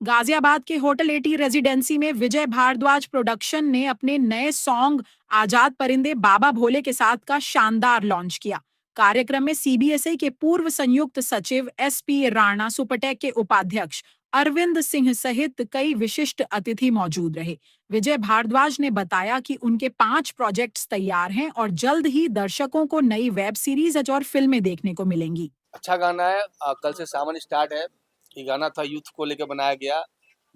गाजियाबाद के hotel eighty residency में विजय Bhardwaj production ने अपने नए सॉन्ग आजाद परिंदे बाबा भोले के साथ का शानदार लॉन्च किया। कार्यक्रम में सीबीएसई के पूर्व संयुक्त सचिव एसपी राणा, सुपटेक के उपाध्यक्ष अरविंद सिंह सहित कई विशिष्ट अतिथि मौजूद रहे। विजय भारद्वाज ने बताया कि उनके 5 प्रोजेक्ट्स तैयार हैं और जल्द ही दर्शकों को नई वेब सीरीज और फिल्में देखने को मिलेंगी। अच्छा गाना है। कल से सावन स्टार्ट है। ये गाना था यूथ को लेकर बनाया गया।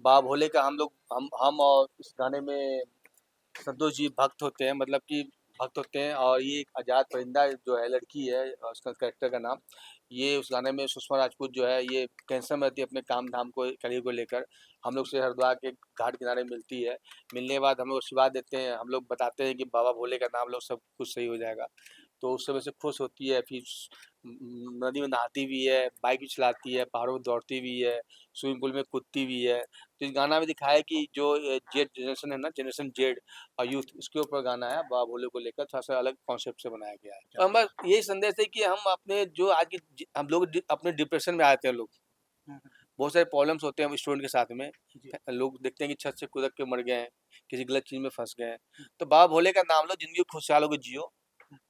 बाबा भोले का हम और इस गाने में संतोष जी भक्त होते हैं, मतलब कि भक्त होते हैं। और ये एक आज़ाद परिंदा जो है, लड़की है, उसका कैरेक्टर का नाम। ये उस गाने में सुषमा राजपूत जो है, ये टेंशन में रहती है अपने काम धाम को, करियर को लेकर। हम लोग से हरिद्वार के घाट किनारे मिलती है। मिलने के बाद हम लोग आशीर्वाद देते हैं, हम लोग बताते हैं कि बाबा भोले का नाम लो, सब कुछ सही हो जाएगा। तो उस समय से खुश होती है। फिर नदी में नहाती भी है, बाइक भी चलाती है, पहाड़ों में दौड़ती भी है, स्विमिंग पूल में कूदती भी है। तो इस गाना में दिखाया है कि जो जेड जनरेशन है ना, जनरेशन जेड और यूथ, उसके ऊपर गाना है। बाबा भोले को लेकर थोड़ा सा अलग कॉन्सेप्ट से बनाया गया है। तो हम बस यही संदेश है कि हम अपने जो आज की हम लोग अपने डिप्रेशन में आते हैं लोग। बहुत सारे प्रॉब्लम्स होते हैं स्टूडेंट के साथ में। लोग देखते हैं कि छत से कूद के मर गए हैं, किसी गलत चीज में फंस गए हैं। तो बाबा भोले का नाम लो, जिंदगी को खुशहाल होकर जियो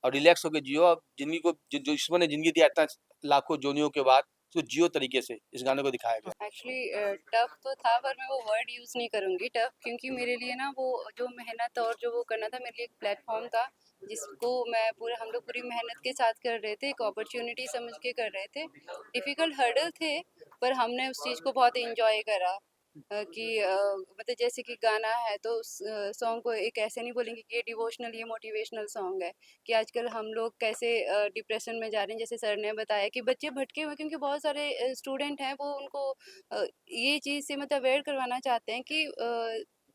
और रिलैक्स होकर जियो। और जिंदगी को जो ईश्वर ने जिंदगी दिया इतना लाखों जोनियों के बाद, उसको जियो तरीके से इस गाने को दिखाया गया। एक्चुअली टफ तो था, पर मैं वो वर्ड यूज़ नहीं करूँगी टफ, क्योंकि मेरे लिए ना वो जो मेहनत और जो वो करना था, मेरे लिए एक प्लेटफॉर्म था जिसको हम लोग पूरी मेहनत के साथ कर रहे थे, एक अपॉर्चुनिटी समझ के कर रहे थे। डिफ़िकल्ट हर्डल थे, पर हमने उस चीज़ को बहुत एंजॉय करा। मतलब जैसे कि गाना है तो उस सॉन्ग को एक ऐसे नहीं बोलेंगे कि ये डिवोशनल, ये मोटिवेशनल सॉन्ग है, कि आजकल हम लोग कैसे डिप्रेशन में जा रहे हैं। जैसे सर ने बताया कि बच्चे भटके हुए, क्योंकि बहुत सारे स्टूडेंट हैं, वो उनको ये चीज़ से मतलब अवेयर करवाना चाहते हैं कि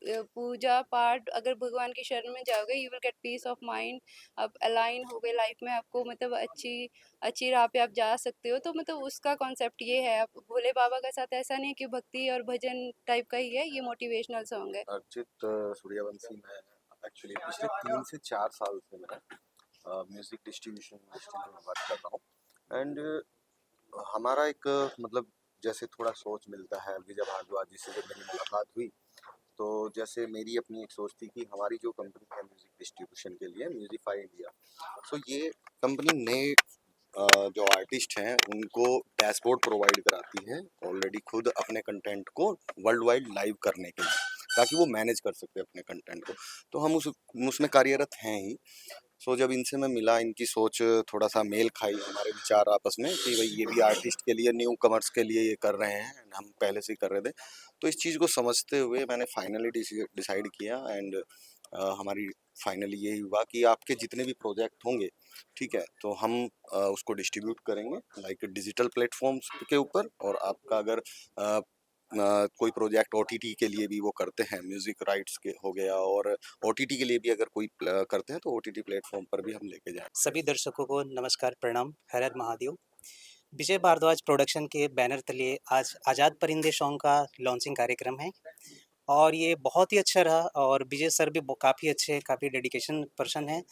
पूजा पाठ, अगर भगवान की शरण में जाओगे you will get piece of mind. आप अलाइन हो गए लाइफ में, आपको मतलब अच्छी अच्छी राह पे आप जा सकते हो। तो मतलब उसका कॉन्सेप्ट ये है। आप भोले बाबा का साथ ऐसा नहीं है कि भक्ति और भजन टाइप का ही है, ये मोटिवेशनल सॉन्ग है। अर्चित सूर्यवंशी मैं एक्चुअली पिछले 3 से 4 साल से मैं म्यूज़िक डिस्ट्रीब्यूशन इंडस्ट्री में वर्क कर रहा हूँ। एंड हमारा एक मतलब जैसे थोड़ा सोच मिलता है विजय भारद्वाज जी से जब मेरी मुलाकात हुई, तो जैसे मेरी अपनी एक सोच थी कि हमारी जो कंपनी है म्यूज़िक डिस्ट्रीब्यूशन के लिए, म्यूजिफाई इंडिया, सो ये कंपनी नए जो आर्टिस्ट हैं उनको डैशबोर्ड प्रोवाइड कराती है ऑलरेडी खुद अपने कंटेंट को वर्ल्ड वाइड लाइव करने के लिए, ताकि वो मैनेज कर सकते अपने कंटेंट को। तो हम उसमें कार्यरत हैं ही। सो जब इनसे मैं मिला, इनकी सोच थोड़ा सा मेल खाई, हमारे विचार आपस में कि भाई ये भी आर्टिस्ट के लिए, न्यू कमर्स के लिए ये कर रहे हैं, हम पहले से ही कर रहे थे। तो इस चीज़ को समझते हुए मैंने फाइनली डिसाइड किया। एंड हमारी फाइनली यही हुआ कि आपके जितने भी प्रोजेक्ट होंगे, ठीक है, तो हम उसको डिस्ट्रीब्यूट करेंगे लाइक डिजिटल प्लेटफॉर्म्स के ऊपर। और आपका अगर कोई प्रोजेक्ट ओटीटी के लिए भी वो करते हैं, म्यूजिक राइट्स के हो गया, और ओटीटी के लिए भी अगर कोई करते हैं तो ओटीटी प्लेटफॉर्म पर भी हम लेके जाएं। सभी दर्शकों को नमस्कार, प्रणाम, हर हर महादेव। विजय भारद्वाज प्रोडक्शन के बैनर तले आज आज़ाद परिंदे सॉन्ग का लॉन्चिंग कार्यक्रम है और ये बहुत ही अच्छा रहा। और विजय सर भी काफ़ी अच्छे, काफ़ी डेडिकेशन पर्सन हैं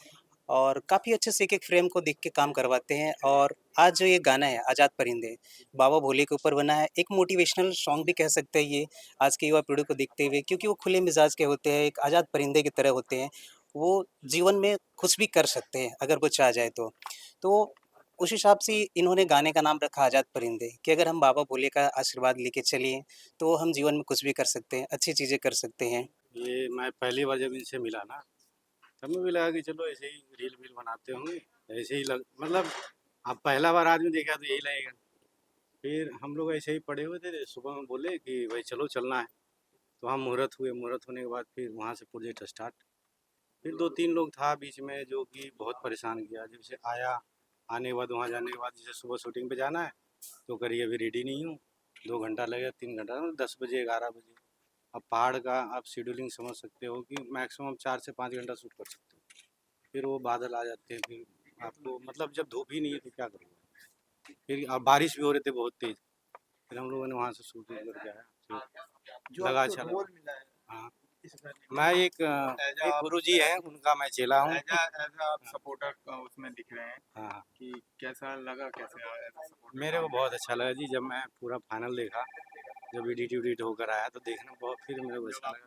और काफ़ी अच्छे से एक-एक फ्रेम को देख के काम करवाते हैं। और आज जो ये गाना है आज़ाद परिंदे, बाबा भोले के ऊपर बना है, एक मोटिवेशनल सॉन्ग भी कह सकते हैं ये आज की युवा पीढ़ी को देखते हुए, क्योंकि वो खुले मिजाज के होते हैं, एक आज़ाद परिंदे की तरह होते हैं। वो जीवन में कुछ भी कर सकते हैं अगर वो चाह जाए तो। तो उस हिसाब से इन्होंने गाने का नाम रखा आज़ाद परिंदे, कि अगर हम बाबा भोले का आशीर्वाद लेके चलें, तो हम जीवन में कुछ भी कर सकते हैं, अच्छी चीज़ें कर सकते हैं। ये मैं पहली बार जब इनसे मिला ना, तब मुझे भी लगा कि चलो ऐसे ही रील वील बनाते होंगे, ऐसे ही मतलब अब पहला बार आदमी देखा तो यही लगेगा। फिर हम लोग ऐसे ही पड़े हुए थे, सुबह में बोले कि भाई चलो चलना है। तो हम मुहूर्त हुए, मुहूर्त होने के बाद फिर वहाँ से प्रोजेक्ट स्टार्ट। फिर 2-3 लोग था बीच में जो कि बहुत परेशान किया। जब से आया, आने के बाद वहाँ जाने के बाद जैसे सुबह शूटिंग पे जाना है, तो करिए अभी रेडी नहीं हूँ, 2 घंटा लगेगा, 3 घंटा, 10 बजे 11 बजे। अब पहाड़ का आप शेड्यूलिंग समझ सकते हो कि मैक्सिमम 4 से 5 घंटा शूट कर सकते हो। फिर वो बादल आ जाते हैं, फिर आपको मतलब जब धूप ही नहीं है तो क्या करोगे। फिर अब बारिश भी हो रहे थे बहुत तेज़। फिर हम लोगों ने वहाँ से शूटिंग करके आया, फिर लगा अच्छा लगा। हाँ, मैं एक गुरुजी हैं, उनका मैं चेला हूँ। एज आप सपोर्टर उसमें दिख रहे हैं हाँ, कि कैसा लगा, कैसे आया सपोर्टर? मेरे को बहुत अच्छा लगा जी, जब मैं पूरा फाइनल देखा, जब एडिट उडिट होकर आया तो देखना बहुत फिर मेरे को अच्छा लगा।